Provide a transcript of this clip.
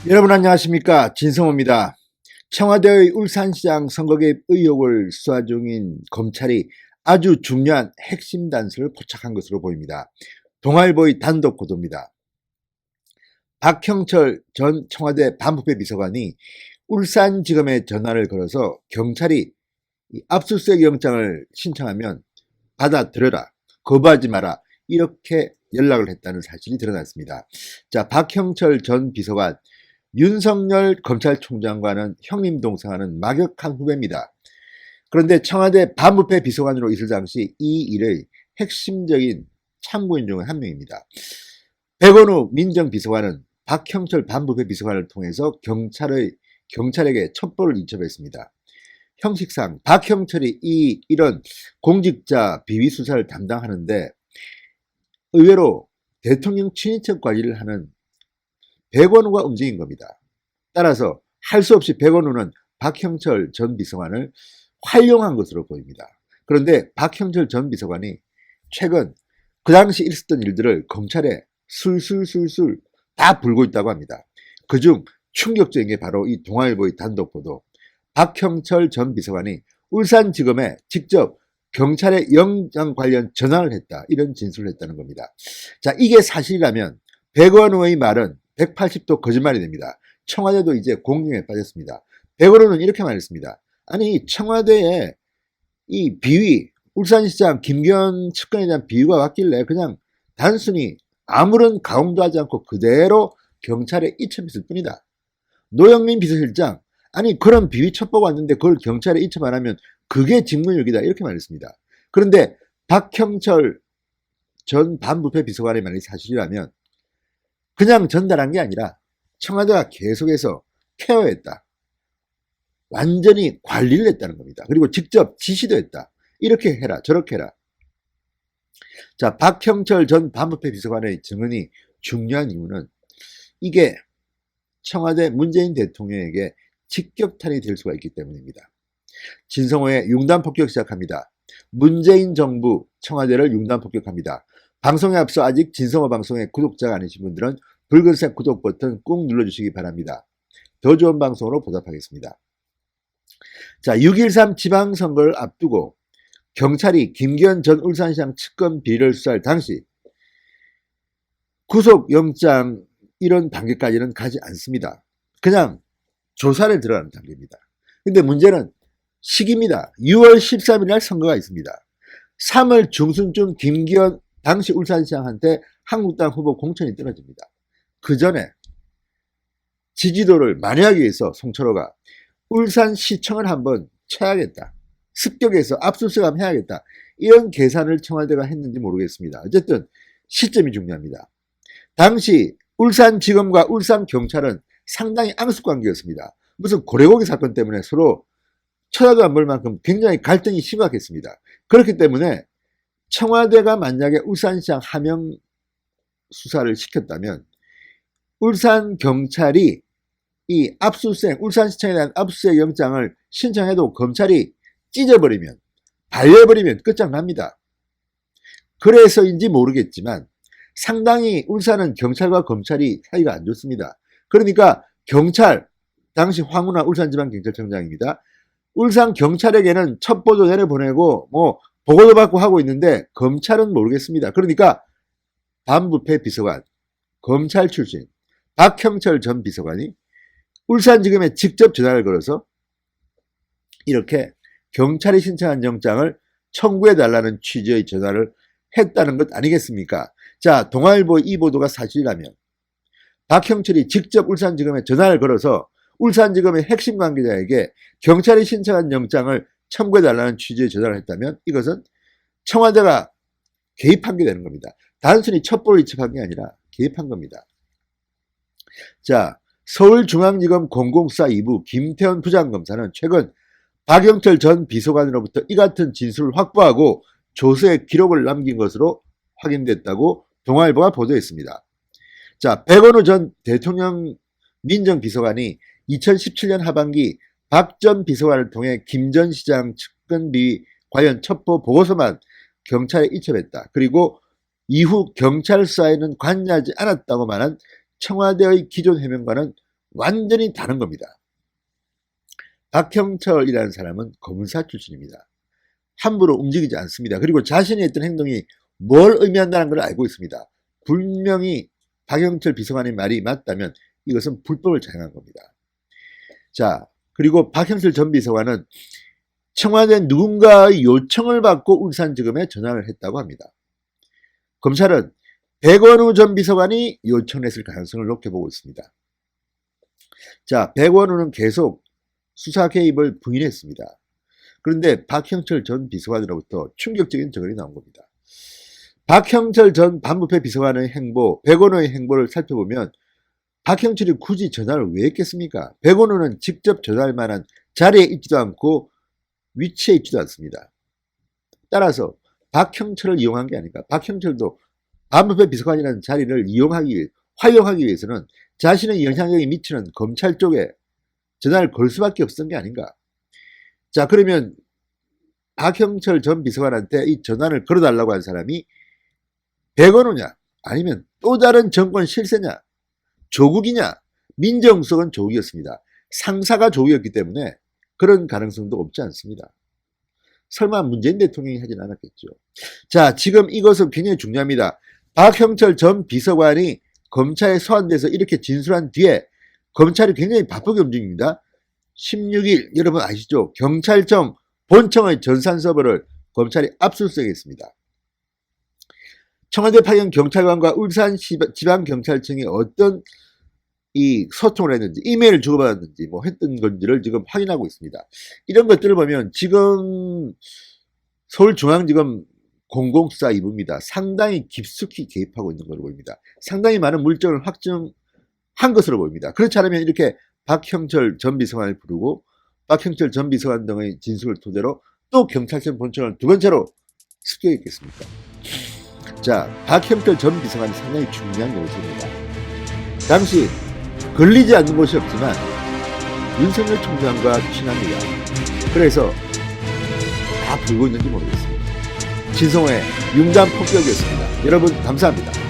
여러분 안녕하십니까, 진성호입니다. 청와대의 울산시장 선거 개입 의혹을 수사 중인 검찰이 아주 중요한 핵심 단서를 포착한 것으로 보입니다. 동아일보의 단독 보도입니다. 박형철 전 청와대 반부패 비서관이 울산지검에 전화를 걸어서 경찰이 압수수색 영장을 신청하면 받아들여라, 거부하지 마라, 이렇게 연락을 했다는 사실이 드러났습니다. 자, 박형철 전 비서관, 윤석열 검찰총장과는 형님 동생하는 막역한 후배입니다. 그런데 청와대 반부패 비서관으로 있을 당시 이 일의 핵심적인 참고인 중 한 명입니다. 백원우 민정비서관은 박형철 반부패 비서관을 통해서 경찰에게 첩보를 인첩했습니다. 형식상 박형철이 이런 공직자 비위 수사를 담당하는데 의외로 대통령 친인척 관리를 하는 백원우가 움직인 겁니다. 따라서 할 수 없이 백원우는 박형철 전 비서관을 활용한 것으로 보입니다. 그런데 박형철 전 비서관이 최근 그 당시 있었던 일들을 검찰에 술술술술 다 불고 있다고 합니다. 그중 충격적인 게 바로 이 동아일보의 단독 보도. 박형철 전 비서관이 울산지검에 직접 경찰의 영장 관련 전화를 했다, 이런 진술을 했다는 겁니다. 자, 이게 사실이라면 백원우의 말은 180도 거짓말이 됩니다. 청와대도 이제 공경에 빠졌습니다. 백원우는 이렇게 말했습니다. 아니, 청와대에 이 비위, 울산시장 김기현 측근에 대한 비위가 왔길래 그냥 단순히 아무런 가홍도 하지 않고 그대로 경찰에 이첩했을 뿐이다. 노영민 비서실장, 아니 그런 비위 첩보가 왔는데 그걸 경찰에 이첩 안 하면 그게 직무유기다, 이렇게 말했습니다. 그런데 박형철 전 반부패 비서관의 말이 사실이라면 그냥 전달한 게 아니라 청와대가 계속해서 케어했다, 완전히 관리를 했다는 겁니다. 그리고 직접 지시도 했다. 이렇게 해라, 저렇게 해라. 자, 박형철 전 반부패 비서관의 증언이 중요한 이유는 이게 청와대 문재인 대통령에게 직격탄이 될 수가 있기 때문입니다. 진성호의 융단 폭격 시작합니다. 문재인 정부 청와대를 융단 폭격합니다. 방송에 앞서 아직 진성호 방송의 구독자가 아니신 분들은 붉은색 구독 버튼 꾹 눌러주시기 바랍니다. 더 좋은 방송으로 보답하겠습니다. 자, 6.13 지방선거를 앞두고 경찰이 김기현 전 울산시장 측근 비리를 수사할 당시 구속영장 이런 단계까지는 가지 않습니다. 그냥 조사를 들어가는 단계입니다. 근데 문제는 시기입니다. 6월 13일 날 선거가 있습니다. 3월 중순쯤 김기현 당시 울산시장한테 한국당 후보 공천이 떨어집니다. 그 전에 지지도를 만회하기 위해서 송철호가 울산시청을 한번 쳐야겠다, 습격해서 압수수색 해야겠다, 이런 계산을 청와대가 했는지 모르겠습니다. 어쨌든 시점이 중요합니다. 당시 울산지검과 울산경찰은 상당히 앙숙관계였습니다. 무슨 고래고기 사건 때문에 서로 쳐다도 안 볼 만큼 굉장히 갈등이 심각했습니다. 그렇기 때문에 청와대가 만약에 울산시장 하명 수사를 시켰다면 울산경찰이 이 압수수색, 울산시청에 대한 압수수색 영장을 신청해도 검찰이 찢어버리면, 발려버리면 끝장납니다. 그래서인지 모르겠지만 상당히 울산은 경찰과 검찰이 사이가 안 좋습니다. 그러니까 경찰, 당시 황운하 울산지방경찰청장입니다. 울산경찰에게는 첩보도 내려보내고 뭐 보고도 받고 하고 있는데 검찰은 모르겠습니다. 그러니까 반부패 비서관, 검찰 출신 박형철 전 비서관이 울산지검에 직접 전화를 걸어서 이렇게 경찰이 신청한 영장을 청구해달라는 취지의 전화를 했다는 것 아니겠습니까? 자, 동아일보 이 보도가 사실이라면 박형철이 직접 울산지검에 전화를 걸어서 울산지검의 핵심 관계자에게 경찰이 신청한 영장을 청구해달라는 취지의 전화를 했다면 이것은 청와대가 개입한 게 되는 겁니다. 단순히 첩보를 이첩한 게 아니라 개입한 겁니다. 자, 서울중앙지검 공공수사 2부 김태원 부장검사는 최근 박형철 전 비서관으로부터 이 같은 진술을 확보하고 조서에 기록을 남긴 것으로 확인됐다고 동아일보가 보도했습니다. 자, 백원우 전 대통령 민정비서관이 2017년 하반기 박 전 비서관을 통해 김 전 시장 측근 비위 관련 첩보 보고서만 경찰에 이첩했다. 그리고 이후 경찰 수사에는 관여하지 않았다고 말한 청와대의 기존 해명과는 완전히 다른 겁니다. 박형철이라는 사람은 검사 출신입니다. 함부로 움직이지 않습니다. 그리고 자신이 했던 행동이 뭘 의미한다는 걸 알고 있습니다. 분명히 박형철 비서관의 말이 맞다면 이것은 불법을 자행한 겁니다. 자, 그리고 박형철 전 비서관은 청와대 누군가의 요청을 받고 울산지검에 전화를 했다고 합니다. 검찰은 백원우 전 비서관이 요청했을 가능성을 높게 보고 있습니다. 자, 백원우는 계속 수사 개입을 부인했습니다. 그런데 박형철 전 비서관으로부터 충격적인 증언이 나온 겁니다. 박형철 전 반부패 비서관의 행보, 백원우의 행보를 살펴보면 박형철이 굳이 전화를 왜 했겠습니까? 백원우는 직접 전화할 만한 자리에 있지도 않고 위치에 있지도 않습니다. 따라서 박형철을 이용한 게 아닌가. 박형철도 반부패 비서관이라는 자리를 활용하기 위해서는 자신의 영향력이 미치는 검찰 쪽에 전화를 걸 수밖에 없었던 게 아닌가. 자, 그러면 박형철 전 비서관한테 이 전화를 걸어달라고 한 사람이 백원우냐, 아니면 또 다른 정권 실세냐, 조국이냐. 민정수석은 조국이었습니다. 상사가 조국이었기 때문에 그런 가능성도 없지 않습니다. 설마 문재인 대통령이 하진 않았겠죠. 자, 지금 이것은 굉장히 중요합니다. 박형철 전 비서관이 검찰에 소환돼서 이렇게 진술한 뒤에 검찰이 굉장히 바쁘게 움직입니다. 16일 여러분 아시죠? 경찰청 본청의 전산 서버를 검찰이 압수수색했습니다. 청와대 파견 경찰관과 울산 지방경찰청이 어떤 이 소통을 했는지, 이메일을 주고받았는지 뭐 했던 건지를 지금 확인하고 있습니다. 이런 것들을 보면 지금 서울중앙지검 공공수사 2부입니다. 상당히 깊숙이 개입하고 있는 걸로 보입니다. 상당히 많은 물증을 확정한 것으로 보입니다. 그렇지 않으면 이렇게 박형철 전 비서관을 부르고 박형철 전 비서관 등의 진술을 토대로 또 경찰청 본청을 두 번째로 습격했겠습니까? 자, 박형철 전 비서관이 상당히 중요한 요소입니다. 당시 걸리지 않는 곳이 없지만 윤석열 총장과 친합니다. 그래서 다 불고 있는지 모르겠습니다. 진성호의 융단 폭격이었습니다. 여러분 감사합니다.